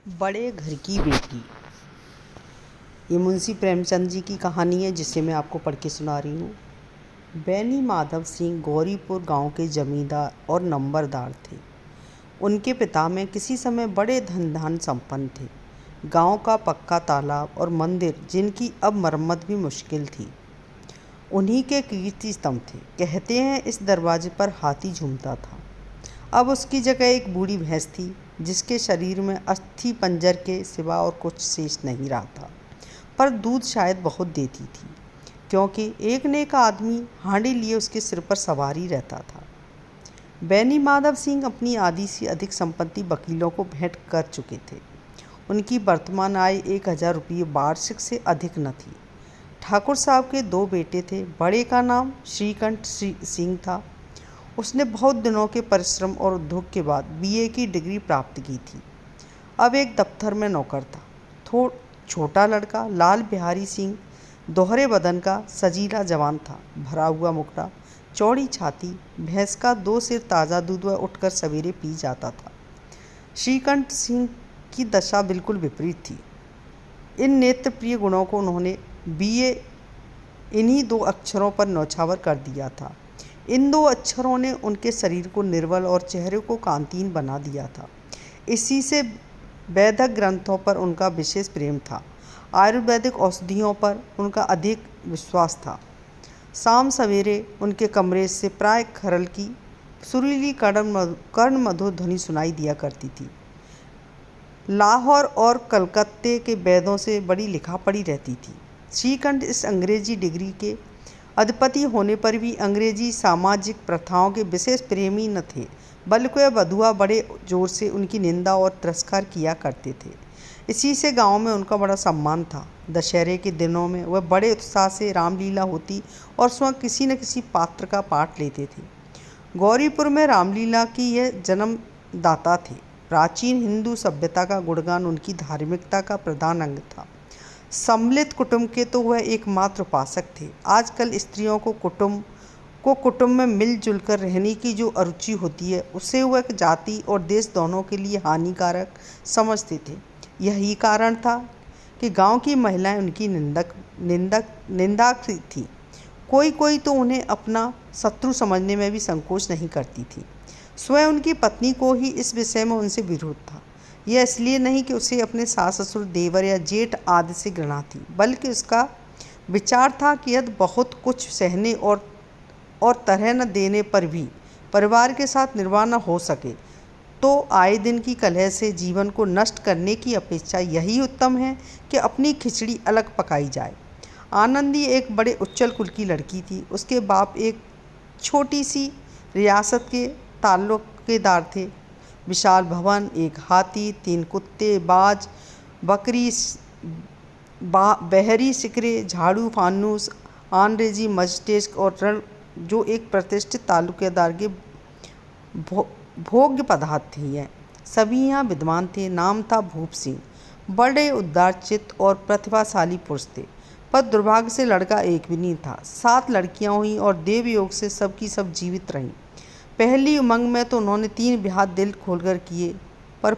बड़े घर की बेटी। ये मुंशी प्रेमचंद जी की कहानी है जिसे मैं आपको पढ़ के सुना रही हूँ। बैनी माधव सिंह गौरीपुर गांव के जमींदार और नंबरदार थे। उनके पिता में किसी समय बड़े धन संपन्न थे। गांव का पक्का तालाब और मंदिर जिनकी अब मरम्मत भी मुश्किल थी, उन्हीं के कीर्ति स्तंभ थे। कहते हैं इस दरवाजे पर हाथी झूमता था। अब उसकी जगह एक बूढ़ी भैंस थी जिसके शरीर में अस्थि पंजर के सिवा और कुछ शेष नहीं रहा था, पर दूध शायद बहुत देती थी, क्योंकि एक नेक आदमी हांडी लिए उसके सिर पर सवार ही रहता था। बैनी माधव सिंह अपनी आधी से अधिक संपत्ति वकीलों को भेंट कर चुके थे। उनकी वर्तमान आय 1000 रुपये वार्षिक से अधिक न थी। ठाकुर साहब के 2 बेटे थे। बड़े का नाम श्रीकंठ सिंह था। उसने बहुत दिनों के परिश्रम और उद्योग के बाद बीए की डिग्री प्राप्त की थी। अब एक दफ्तर में नौकर था। छोटा लड़का लाल बिहारी सिंह दोहरे बदन का सजीला जवान था। भरा हुआ मुखड़ा, चौड़ी छाती, भैंस का 2 सिर ताज़ा दूध वह उठकर सवेरे पी जाता था। श्रीकंठ सिंह की दशा बिल्कुल विपरीत थी। इन नेत्र प्रिय गुणों को उन्होंने बीए इन्हीं 2 अक्षरों पर न्यौछावर कर दिया था। इन 2 अक्षरों ने उनके शरीर को निर्बल और चेहरे को कांतिहीन बना दिया था। इसी से वैदिक ग्रंथों पर उनका विशेष प्रेम था। आयुर्वेदिक औषधियों पर उनका अधिक विश्वास था। शाम सवेरे उनके कमरे से प्राय खरल की सुरीली कर्ण मधुर ध्वनि सुनाई दिया करती थी। लाहौर और कलकत्ते के वैद्यों से बड़ी लिखा पड़ी रहती थी। श्रीकंठ इस अंग्रेजी डिग्री के अधिपति होने पर भी अंग्रेजी सामाजिक प्रथाओं के विशेष प्रेमी न थे, बल्कि वह बधुआ बड़े जोर से उनकी निंदा और तिरस्कार किया करते थे। इसी से गांव में उनका बड़ा सम्मान था। दशहरे के दिनों में वह बड़े उत्साह से रामलीला होती और स्वयं किसी न किसी पात्र का पाठ लेते थे। गौरीपुर में रामलीला की यह जन्मदाता थे। प्राचीन हिंदू सभ्यता का गुणगान उनकी धार्मिकता का प्रधान अंग था। सम्मिलित कुटुंब के तो वह एकमात्र उपासक थे। आजकल स्त्रियों को कुटुंब में मिलजुल कर रहने की जो अरुचि होती है, उसे वह जाति और देश दोनों के लिए हानिकारक समझते थे। यही कारण था कि गांव की महिलाएं उनकी निंदा थी। कोई तो उन्हें अपना शत्रु समझने में भी संकोच नहीं करती थी। स्वयं उनकी पत्नी को ही इस विषय में उनसे विरोध था। यह इसलिए नहीं कि उसे अपने सास ससुर, देवर या जेठ आदि से घृणा थी, बल्कि उसका विचार था कि यदि बहुत कुछ सहने और तरह न देने पर भी परिवार के साथ निर्वाह न हो सके, तो आए दिन की कलह से जीवन को नष्ट करने की अपेक्षा यही उत्तम है कि अपनी खिचड़ी अलग पकाई जाए। आनंदी एक बड़े उच्चल कुल की लड़की थी। उसके बाप एक छोटी सी रियासत के ताल्लुकेदार थे। विशाल भवन, एक हाथी, 3 कुत्ते, बाज, बकरी, बहरी सिकरे, झाड़ू, फानूस, अंग्रेजी मजिस्ट्रेट और रण जो एक प्रतिष्ठित तालुकेदार के भोग्य पदार्थ थी। सभी यहाँ विद्वान थे। नाम था भूप सिंह। बड़े उदारचित्त और प्रतिभाशाली पुरुष थे, पर दुर्भाग्य से लड़का एक भी नहीं था। 7 लड़कियाँ हुई और देव योग से सबकी सब जीवित रहीं। पहली उमंग में तो उन्होंने 3 ब्याह दिल खोलकर किए, पर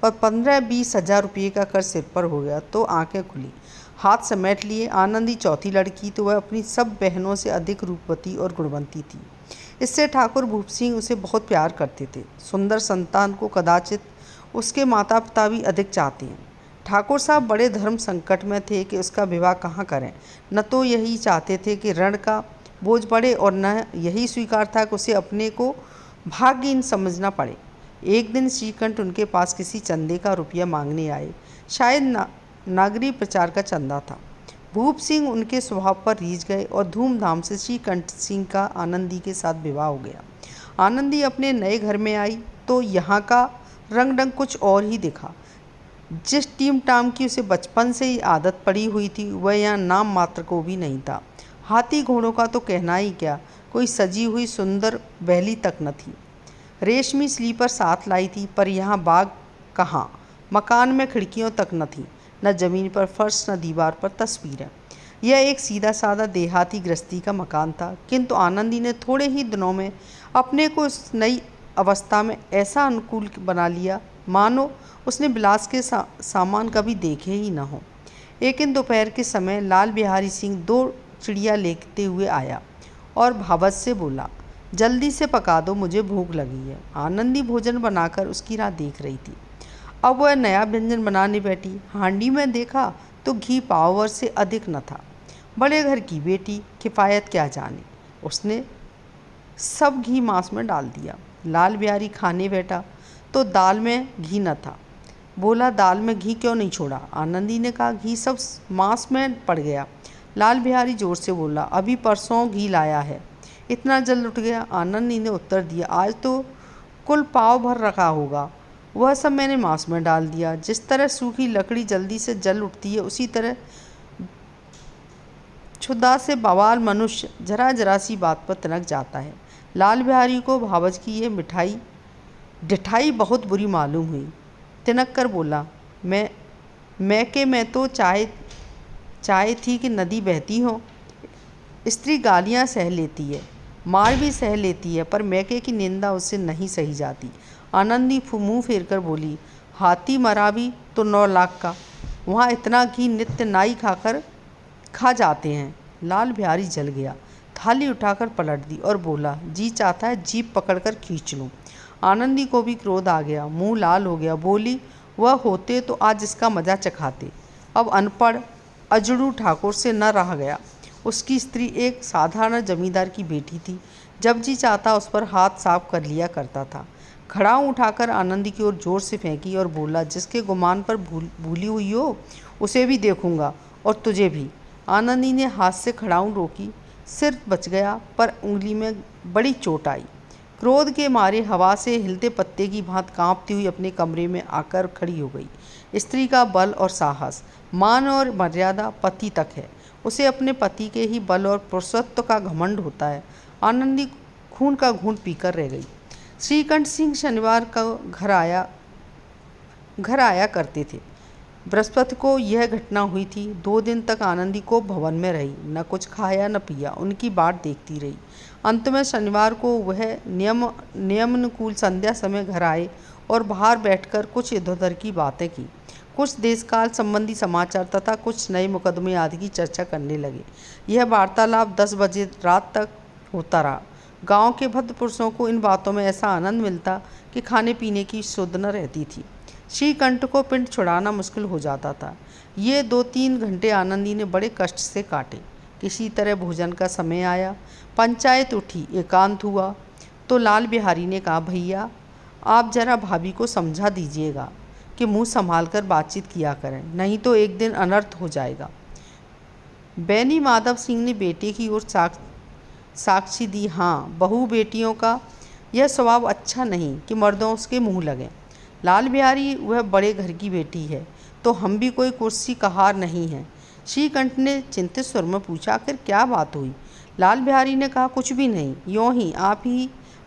15-20 हजार रुपये का कर्ज सिर पर हो गया तो आंखें खुली, हाथ समेट लिए। आनंदी चौथी लड़की तो वह अपनी सब बहनों से अधिक रूपवती और गुणवंती थी। इससे ठाकुर भूप सिंह उसे बहुत प्यार करते थे। सुंदर संतान को कदाचित उसके माता पिता भी अधिक चाहते हैं। ठाकुर साहब बड़े धर्म संकट में थे कि उसका विवाह कहाँ करें। न तो यही चाहते थे कि ऋण का बोझ पड़े और न यही स्वीकार था कि उसे अपने को भाग्यहीन समझना पड़े। एक दिन श्रीकंठ उनके पास किसी चंदे का रुपया मांगने आए। शायद नागरी प्रचार का चंदा था। भूप सिंह उनके स्वभाव पर रीझ गए और धूमधाम से श्रीकंठ सिंह का आनंदी के साथ विवाह हो गया। आनंदी अपने नए घर में आई तो यहाँ का रंग कुछ और ही दिखा। जिस टीम टाम की उसे बचपन से ही आदत पड़ी हुई थी, वह यहाँ नाम मात्र को भी नहीं था। हाथी घोड़ों का तो कहना ही क्या, कोई सजी हुई सुंदर वैली तक न थी। रेशमी स्लीपर साथ लाई थी, पर यहाँ बाग कहाँ। मकान में खिड़कियों तक न थी, न जमीन पर फर्श, न दीवार पर तस्वीरें। यह एक सीधा साधा देहाती गृहस्थी का मकान था, किंतु आनंदी ने थोड़े ही दिनों में अपने को इस नई अवस्था में ऐसा अनुकूल बना लिया मानो उसने बिलास के सामान कभी देखे ही न हो। एक दिन दोपहर के समय लाल बिहारी सिंह 2 चिड़िया लेते हुए आया और भावच से बोला, जल्दी से पका दो, मुझे भूख लगी है। आनंदी भोजन बनाकर उसकी राह देख रही थी। अब वह नया व्यंजन बनाने बैठी। हांडी में देखा तो घी पाव भर से अधिक न था। बड़े घर की बेटी किफ़ायत क्या जाने, उसने सब घी मांस में डाल दिया। लाल बिहारी खाने बैठा तो दाल में घी न था। बोला, दाल में घी क्यों नहीं छोड़ा? आनंदी ने कहा, घी सब मांस में पड़ गया। लाल बिहारी जोर से बोला, अभी परसों घी लाया है, इतना जल्द उठ गया? आनंदी ने उत्तर दिया, आज तो कुल पाव भर रखा होगा, वह सब मैंने मांस में डाल दिया। जिस तरह सूखी लकड़ी जल्दी से जल उठती है, उसी तरह क्षुधा से बवाल मनुष्य जरा जरा सी बात पर तिनक जाता है। लाल बिहारी को भावच की ये डिठाई बहुत बुरी मालूम हुई। तिनक कर बोला, मैं तो चाहे थी कि नदी बहती हो। स्त्री गालियां सह लेती है, मार भी सह लेती है, पर मैके की निंदा उससे नहीं सही जाती। आनंदी मुँह फेर कर बोली, हाथी मरा भी तो 9 लाख का, वहाँ इतना घी नित्य नाई खा जाते हैं। लाल बिहारी जल गया, थाली उठाकर पलट दी और बोला, जी चाहता है जीभ पकड़कर खींच लूँ। आनंदी को भी क्रोध आ गया, मुंह लाल हो गया। बोली, वह होते तो आज इसका मजा चखाते। अब अनपढ़ अजड़ू ठाकुर से न रहा गया। उसकी स्त्री एक साधारण जमींदार की बेटी थी। जब जी चाहता उस पर हाथ साफ कर लिया करता था। खड़ाऊ उठाकर आनंदी की ओर जोर से फेंकी और बोला, जिसके गुमान पर भूली हुई हो उसे भी देखूंगा और तुझे भी। आनंदी ने हाथ से खड़ाऊ रोकी, सिर बच गया, पर उंगली में बड़ी चोट आई। क्रोध के मारे हवा से हिलते पत्ते की भांति कांपती हुई अपने कमरे में आकर खड़ी हो गई। स्त्री का बल और साहस, मान और मर्यादा पति तक है। उसे अपने पति के ही बल और पुरुषत्व का घमंड होता है। आनंदी खून का घूंट पीकर रह गई। श्रीकंठ सिंह शनिवार का घर आया करते थे। बृहस्पति को यह घटना हुई थी। 2 दिन तक आनंदी को भवन में रही, न कुछ खाया न पिया, उनकी बाट देखती रही। अंत में शनिवार को वह नियमानुकूल संध्या समय घर आए और बाहर बैठकर कुछ इधर उधर की बातें की। कुछ देशकाल संबंधी समाचार तथा कुछ नए मुकदमे आदि की चर्चा करने लगे। यह वार्तालाप 10 बजे रात तक होता रहा। गांव के भद्र पुरुषों को इन बातों में ऐसा आनंद मिलता कि खाने पीने की सुध न रहती थी। श्रीकंठ को पिंड छुड़ाना मुश्किल हो जाता था। ये 2-3 घंटे आनंदी ने बड़े कष्ट से काटे। किसी तरह भोजन का समय आया, पंचायत उठी, एकांत हुआ तो लाल बिहारी ने कहा, भैया आप जरा भाभी को समझा दीजिएगा कि मुंह संभाल कर बातचीत किया करें, नहीं तो एक दिन अनर्थ हो जाएगा। बैनी माधव सिंह ने बेटे की ओर साक्षी दी, हाँ, बहू बेटियों का यह स्वभाव अच्छा नहीं कि मर्दों उसके मुँह लगें। लाल बिहारी वह बड़े घर की बेटी है, तो हम भी कोई कुर्सी कहार नहीं हैं। श्रीकंठ ने चिंतित स्वर में पूछा, आखिर क्या बात हुई? लाल बिहारी ने कहा, कुछ भी नहीं, यूँ ही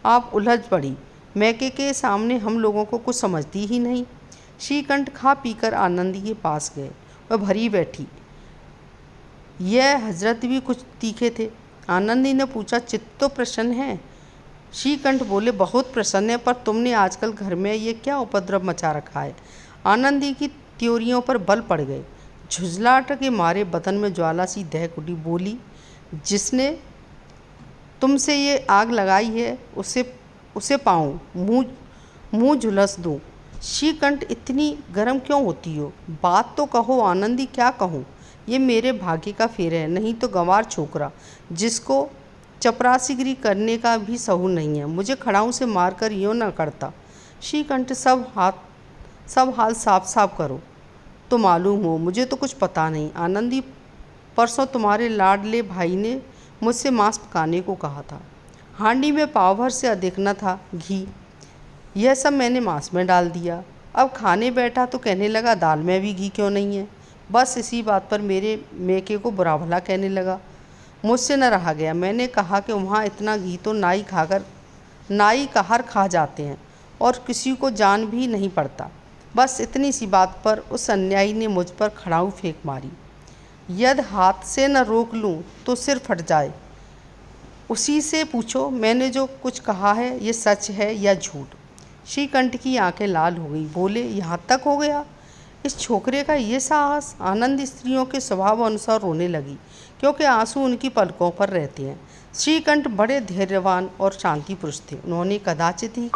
आप उलझ पड़ी। मैके के सामने हम लोगों को कुछ समझती ही नहीं। श्रीकंठ खा पीकर आनंदी के पास गए। वह भरी बैठी। यह हजरत भी कुछ तीखे थे। आनंदी ने पूछा, चित्त तो प्रसन्न है? श्रीकंठ बोले, बहुत प्रसन्न है, पर तुमने आजकल घर में ये क्या उपद्रव मचा रखा है? आनंदी की त्योरियों पर बल पड़ गए। झुंझलाहट के मारे बदन में ज्वाला सी दहक उठी। बोली, जिसने तुमसे ये आग लगाई है उसे पाऊँ, मुँह झुलस दूँ। श्रीकंठ, इतनी गर्म क्यों होती हो? बात तो कहो आनंदी, क्या कहूँ? ये मेरे भाग्य का फेर है, नहीं तो गंवार छोकरा जिसको चपरासीगिरी करने का भी सहूर नहीं है, मुझे खड़ाऊ से मारकर यूँ न करता। श्रीकंठ, सब हाल साफ साफ करो तो मालूम हो, मुझे तो कुछ पता नहीं। आनंदी, परसों तुम्हारे लाडले भाई ने मुझसे मांस पकाने को कहा था। हांडी में पाव भर से अधिक न था घी, यह सब मैंने मांस में डाल दिया। अब खाने बैठा तो कहने लगा, दाल में भी घी क्यों नहीं है? बस इसी बात पर मेरे मेके को बुरा भला कहने लगा। मुझसे न रहा गया। मैंने कहा कि वहाँ इतना घी तो नाई कहर खा जाते हैं और किसी को जान भी नहीं पड़ता। बस इतनी सी बात पर उस अन्यायी ने मुझ पर खड़ाऊ फेंक मारी। यदि हाथ से न रोक लूँ तो सिर फट जाए। उसी से पूछो मैंने जो कुछ कहा है ये सच है या झूठ। श्रीकंठ की आंखें लाल हो गई। बोले, यहाँ तक हो गया? इस छोकरे का ये साहस! आनंद स्त्रियों के स्वभाव अनुसार रोने लगी, क्योंकि आंसू उनकी पलकों पर रहते हैं। श्रीकंठ बड़े धैर्यवान और शांति पुरुष थे। उन्होंने कदाचित ही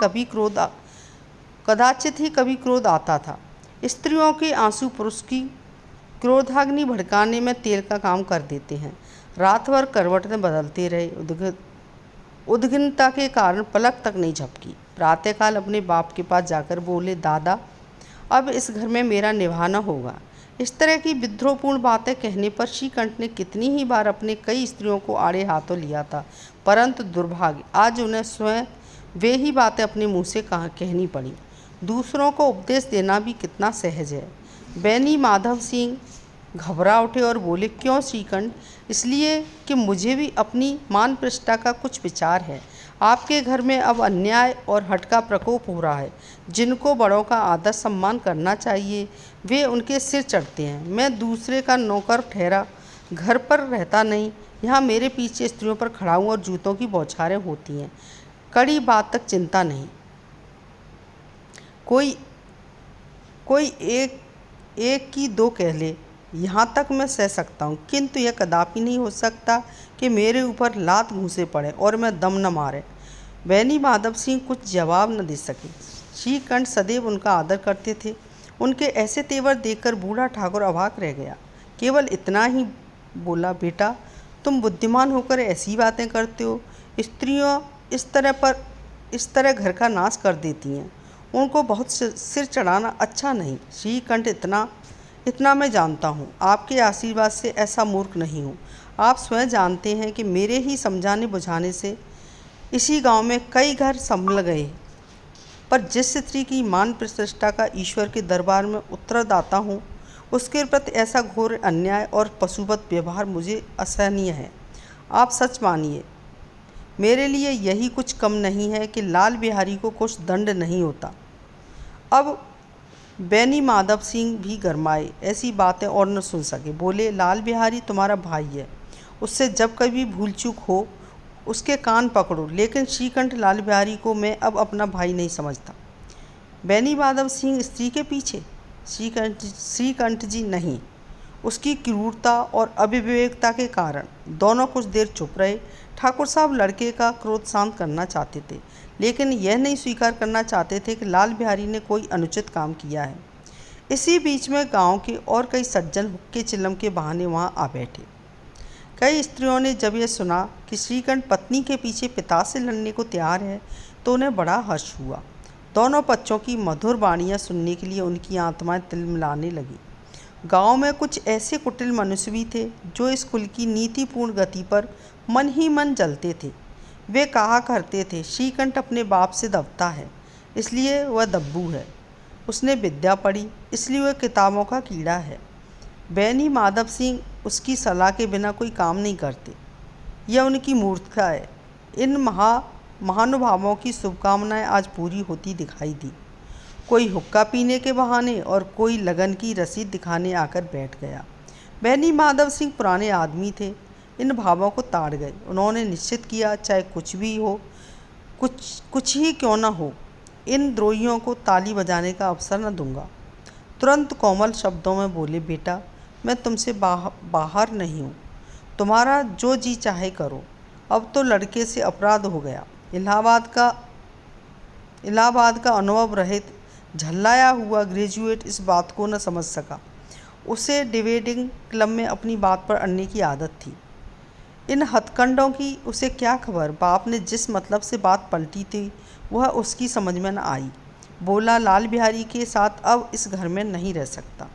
कभी क्रोध आता था। स्त्रियों के आंसू पुरुष की क्रोधाग्नि भड़काने में तेल का काम कर देते हैं। रात भर करवटें बदलते रहे। उद्विग्नता के कारण पलक तक नहीं झपकी। प्रातःकाल अपने बाप के पास जाकर बोले, दादा, अब इस घर में मेरा निभाना होगा। इस तरह की विद्रोहपूर्ण बातें कहने पर श्रीकंठ ने कितनी ही बार अपने कई स्त्रियों को आड़े हाथों लिया था, परंतु दुर्भाग्य आज उन्हें स्वयं वे ही बातें अपने मुंह से कहनी पड़ी। दूसरों को उपदेश देना भी कितना सहज है। बैनी माधव सिंह घबरा उठे और बोले, क्यों श्रीकंठ? इसलिए कि मुझे भी अपनी मान प्रतिष्ठा का कुछ विचार है। आपके घर में अब अन्याय और हठ का प्रकोप हो रहा है। जिनको बड़ों का आदर सम्मान करना चाहिए, वे उनके सिर चढ़ते हैं। मैं दूसरे का नौकर ठहरा घर पर रहता नहीं। यहाँ मेरे पीछे स्त्रियों पर खड़ा हूँ और जूतों की बौछारें होती हैं। कड़ी बात तक चिंता नहीं। कोई एक की दो कह ले, यहाँ तक मैं सह सकता हूँ, किंतु यह कदापि नहीं हो सकता कि मेरे ऊपर लात घूंसे पड़े और मैं दम न मारे। बैनी माधव सिंह कुछ जवाब न दे सके। श्रीकंठ सदैव उनका आदर करते थे। उनके ऐसे तेवर देखकर बूढ़ा ठाकुर अवाक रह गया। केवल इतना ही बोला, बेटा, तुम बुद्धिमान होकर ऐसी बातें करते हो। स्त्रियों इस तरह घर का नाश कर देती हैं। उनको बहुत सिर चढ़ाना अच्छा नहीं। श्रीकंठ, इतना मैं जानता हूँ। आपके आशीर्वाद से ऐसा मूर्ख नहीं हूँ। आप स्वयं जानते हैं कि मेरे ही समझाने बुझाने से इसी गांव में कई घर संभल गए, पर जिस स्त्री की मान प्रतिष्ठा का ईश्वर के दरबार में उत्तरदाता हूँ, उसके प्रति ऐसा घोर अन्याय और पशुवत व्यवहार मुझे असहनीय है। आप सच मानिए, मेरे लिए यही कुछ कम नहीं है कि लाल बिहारी को कुछ दंड नहीं होता। अब बैनी माधव सिंह भी गरमाए, ऐसी बातें और न सुन सके। बोले, लाल बिहारी तुम्हारा भाई है, उससे जब कभी भूल चूक हो उसके कान पकड़ो। लेकिन श्रीकंठ, लाल बिहारी को मैं अब अपना भाई नहीं समझता। बैनी माधव सिंह स्त्री के पीछे? श्रीकंठ जी, नहीं। उसकी क्रूरता और अविवेकता के कारण। दोनों कुछ देर चुप रहे। ठाकुर साहब लड़के का क्रोध शांत करना चाहते थे, लेकिन यह नहीं स्वीकार करना चाहते थे कि लाल बिहारी ने कोई अनुचित काम किया है। इसी बीच में गांव के और कई सज्जन हुक्के चिल्लम के बहाने वहां आ बैठे। कई स्त्रियों ने जब यह सुना कि श्रीकंठ पत्नी के पीछे पिता से लड़ने को तैयार है, तो उन्हें बड़ा हर्ष हुआ। दोनों पक्षों की मधुर वाणियाँ सुनने के लिए उनकी आत्माएं तिलमिलाने लगी। गांव में कुछ ऐसे कुटिल मनुष्य भी थे जो इस कुल की नीतिपूर्ण गति पर मन ही मन जलते थे। वे कहा करते थे, श्रीकंठ अपने बाप से दबता है, इसलिए वह दब्बू है। उसने विद्या पढ़ी, इसलिए वह किताबों का कीड़ा है। बैनी माधव सिंह उसकी सलाह के बिना कोई काम नहीं करते। यह उनकी मूर्खता है। इन महानुभावों की शुभकामनाएं आज पूरी होती दिखाई दी। कोई हुक्का पीने के बहाने और कोई लगन की रसीद दिखाने आकर बैठ गया। बैनी माधव सिंह पुराने आदमी थे, इन भावों को ताड़ गए। उन्होंने निश्चित किया, चाहे कुछ भी हो, कुछ ही क्यों न हो, इन द्रोहियों को ताली बजाने का अवसर न दूंगा। तुरंत कोमल शब्दों में बोले, बेटा, मैं तुमसे बाहर नहीं हूँ। तुम्हारा जो जी चाहे करो। अब तो लड़के से अपराध हो गया। इलाहाबाद का अनुभव रहित झल्लाया हुआ ग्रेजुएट इस बात को न समझ सका। उसे डिबेटिंग क्लब में अपनी बात पर अड़ने की आदत थी। इन हथकंडों की उसे क्या खबर। बाप ने जिस मतलब से बात पलटी थी वह उसकी समझ में न आई। बोला, लाल बिहारी के साथ अब इस घर में नहीं रह सकता।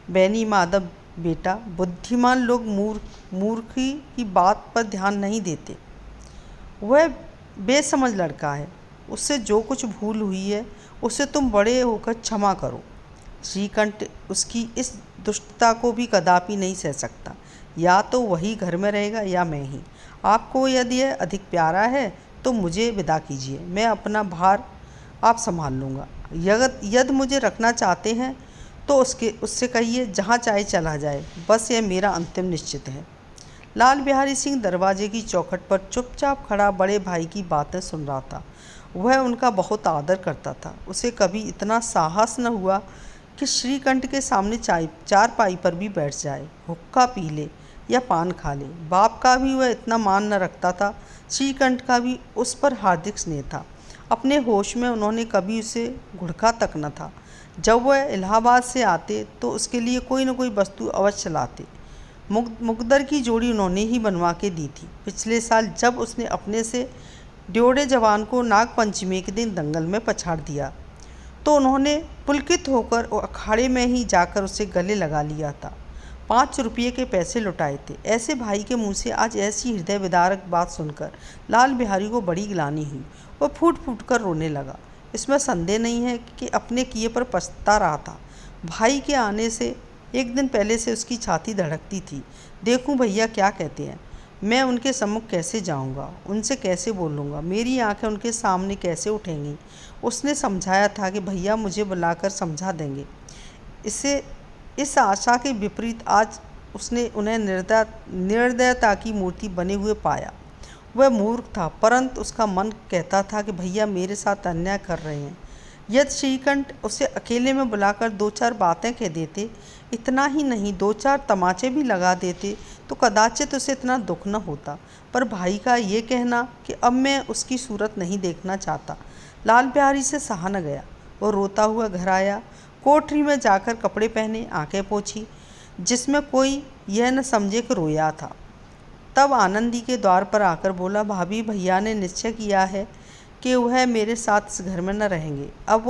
बैनी माधव, बेटा, बुद्धिमान लोग मूर्खी की बात पर ध्यान नहीं देते। वह बेसमझ लड़का है। उससे जो कुछ भूल हुई है उसे तुम बड़े होकर क्षमा करो। श्रीकंठ उसकी इस दुष्टता को भी कदापि नहीं सह सकता। या तो वही घर में रहेगा या मैं ही। आपको यदि यह अधिक प्यारा है तो मुझे विदा कीजिए। मैं अपना भार आप संभाल लूँगा। यदि मुझे रखना चाहते हैं तो उससे कहिए जहाँ चाहे चला जाए। बस यह मेरा अंतिम निश्चित है। लाल बिहारी सिंह दरवाजे की चौखट पर चुपचाप खड़ा बड़े भाई की बातें सुन रहा था। वह उनका बहुत आदर करता था। उसे कभी इतना साहस न हुआ कि श्रीकंठ के सामने चारपाई पर भी बैठ जाए, हुक्का पी ले या पान खा ले। बाप का भी वह इतना मान न रखता था, श्रीकंठ का भी उस पर हार्दिक स्नेह था। अपने होश में उन्होंने कभी उसे घुड़का तक न था। जब वह इलाहाबाद से आते तो उसके लिए कोई न कोई वस्तु अवश्य लाते। मुकद्दर की जोड़ी उन्होंने ही बनवा के दी थी। पिछले साल जब उसने अपने से ड्योढ़े जवान को नागपंचमी के दिन दंगल में पछाड़ दिया तो उन्होंने पुलकित होकर अखाड़े में ही जाकर उसे गले लगा लिया था। 5 रुपये के पैसे लुटाए थे। ऐसे भाई के मुंह से आज ऐसी हृदय विदारक बात सुनकर लाल बिहारी को बड़ी ग्लानि हुई। वह फूट फूट कर रोने लगा। इसमें संदेह नहीं है कि अपने किए पर पछता रहा था। भाई के आने से एक दिन पहले से उसकी छाती धड़कती थी। देखूं भैया क्या कहते हैं, मैं उनके सम्मुख कैसे जाऊंगा, उनसे कैसे बोलूँगा, मेरी आंखें उनके सामने कैसे उठेंगी। उसने समझाया था कि भैया मुझे बुलाकर समझा देंगे। इस आशा के विपरीत आज उसने उन्हें निर्दयता की मूर्ति बने हुए पाया। वह मूर्ख था, परंतु उसका मन कहता था कि भैया मेरे साथ अन्याय कर रहे हैं। यदि श्रीकंठ उसे अकेले में बुलाकर 2-4 बातें कह देते, इतना ही नहीं 2-4 तमाचे भी लगा देते तो कदाचित उसे इतना दुख न होता। पर भाई का ये कहना कि अब मैं उसकी सूरत नहीं देखना चाहता, लाल बिहारी से सहा न गया। वो रोता हुआ घर आया, कोठरी में जाकर कपड़े पहने, आंखें पोंछी, जिसमें कोई यह न समझे कि रोया था। तब आनंदी के द्वार पर आकर बोला, भाभी भैया ने निश्चय किया है कि वह मेरे साथ इस घर में न रहेंगे। अब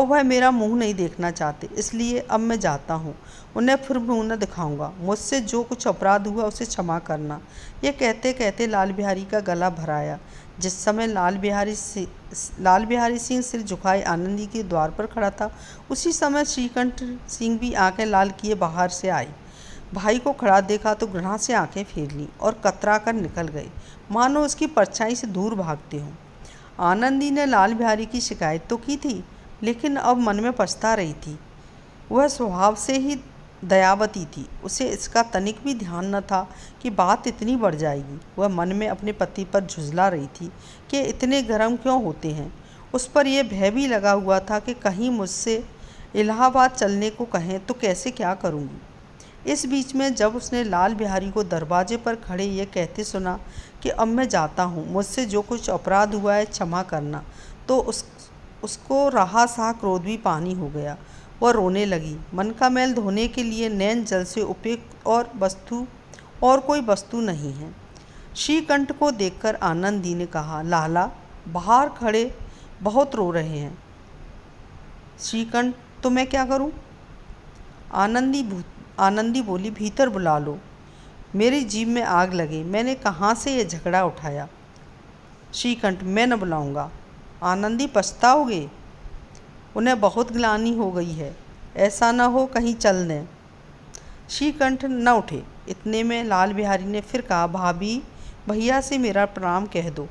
वह मेरा मुंह नहीं देखना चाहते, इसलिए अब मैं जाता हूँ। उन्हें फिर मुंह न दिखाऊंगा। मुझसे जो कुछ अपराध हुआ उसे क्षमा करना। ये कहते कहते लाल बिहारी का गला भराया। जिस समय लाल बिहारी सिंह सिर झुकाए आनंदी के द्वार पर खड़ा था, उसी समय श्रीकंठ सिंह भी आंखें लाल किए बाहर से आई। भाई को खड़ा देखा तो घृणा से आंखें फेर लीं और कतरा कर निकल गए, मानो उसकी परछाई से दूर भागते हों। आनंदी ने लाल बिहारी की शिकायत तो की थी, लेकिन अब मन में पछता रही थी। वह स्वभाव से ही दयावती थी। उसे इसका तनिक भी ध्यान न था कि बात इतनी बढ़ जाएगी। वह मन में अपने पति पर झुँझला रही थी कि इतने गर्म क्यों होते हैं। उस पर यह भय भी लगा हुआ था कि कहीं मुझसे इलाहाबाद चलने को कहें तो कैसे क्या करूँगी। इस बीच में जब उसने लाल बिहारी को दरवाजे पर खड़े ये कहते सुना कि अब मैं जाता हूँ, मुझसे जो कुछ अपराध हुआ है क्षमा करना, तो उसको रहा सहा क्रोध भी पानी हो गया। वह रोने लगी। मन का मैल धोने के लिए नैन जल से उपयुक्त और कोई वस्तु नहीं है। श्रीकंठ को देखकर आनंदी ने कहा, लाला बाहर खड़े बहुत रो रहे हैं। श्रीकंठ, तो मैं क्या करूं? आनंदी बोली, भीतर बुला लो, मेरी जीभ में आग लगे, मैंने कहाँ से ये झगड़ा उठाया। श्रीकंठ, मैं न बुलाऊंगा। आनंदी, पछताओगे, उन्हें बहुत ग्लानि हो गई है, ऐसा न हो कहीं चल दें। श्रीकंठ न उठे। इतने में लाल बिहारी ने फिर कहा, भाभी भैया से मेरा प्रणाम कह दो,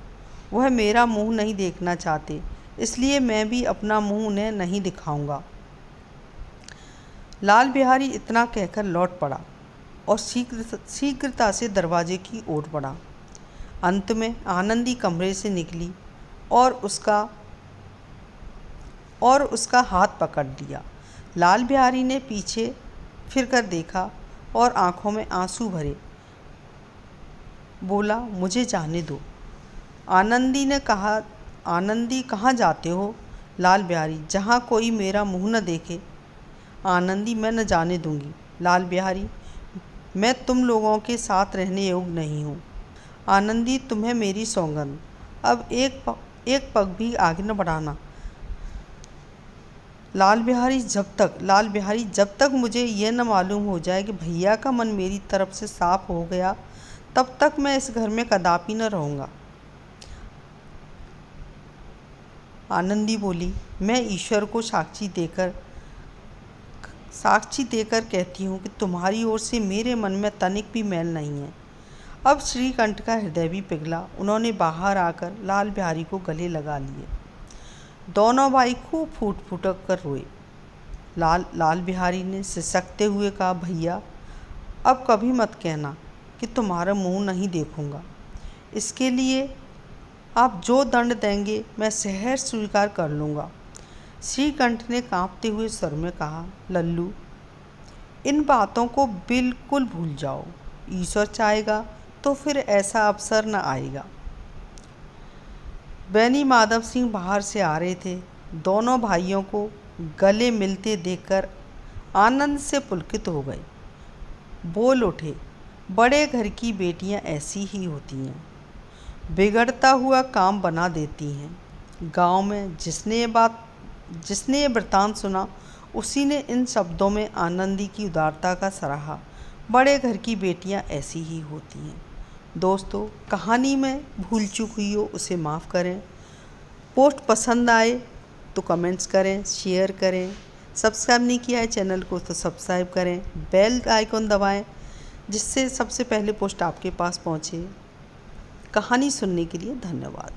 वह मेरा मुंह नहीं देखना चाहते, इसलिए मैं भी अपना मुंह उन्हें नहीं दिखाऊंगा। लाल बिहारी इतना कहकर लौट पड़ा और शीघ्रता से दरवाजे की ओर बढ़ा। अंत में आनंदी कमरे से निकली और उसका हाथ पकड़ लिया। लाल बिहारी ने पीछे फिरकर देखा और आंखों में आंसू भरे बोला, मुझे जाने दो। आनंदी ने कहा, आनंदी कहाँ जाते हो? लाल बिहारी, जहाँ कोई मेरा मुंह न देखे। आनंदी, मैं न जाने दूंगी। लाल बिहारी, मैं तुम लोगों के साथ रहने योग्य नहीं हूँ। आनंदी, तुम्हें मेरी सौगंध, अब एक पग भी आगे न बढ़ाना। लाल बिहारी, जब तक मुझे यह न मालूम हो जाए कि भैया का मन मेरी तरफ से साफ हो गया, तब तक मैं इस घर में कदापि न रहूँगा। आनंदी बोली, मैं ईश्वर को साक्षी देकर कहती हूँ कि तुम्हारी ओर से मेरे मन में तनिक भी मैल नहीं है। अब श्रीकंठ का हृदय भी पिघला। उन्होंने बाहर आकर लाल बिहारी को गले लगा लिए। दोनों भाई खूब फूट फूटक कर रोए। लाल बिहारी ने सिसकते हुए कहा, भैया अब कभी मत कहना कि तुम्हारा मुंह नहीं देखूंगा। इसके लिए आप जो दंड देंगे मैं सहर्ष स्वीकार कर लूँगा। श्रीकंठ ने कांपते हुए स्वर में कहा, लल्लू, इन बातों को बिल्कुल भूल जाओ। ईश्वर चाहेगा तो फिर ऐसा अवसर न आएगा। बैनी माधव सिंह बाहर से आ रहे थे। दोनों भाइयों को गले मिलते देखकर आनंद से पुलकित हो गए। बोल उठे, बड़े घर की बेटियां ऐसी ही होती हैं, बिगड़ता हुआ काम बना देती हैं। गांव में जिसने ये वृत्तांत सुना उसी ने इन शब्दों में आनंदी की उदारता का सराहा। बड़े घर की बेटियां ऐसी ही होती हैं। दोस्तों, कहानी में भूल चूक हुई हो उसे माफ़ करें। पोस्ट पसंद आए तो कमेंट्स करें, शेयर करें। सब्सक्राइब नहीं किया है चैनल को तो सब्सक्राइब करें, बेल आइकॉन दबाएं जिससे सबसे पहले पोस्ट आपके पास पहुंचे। कहानी सुनने के लिए धन्यवाद।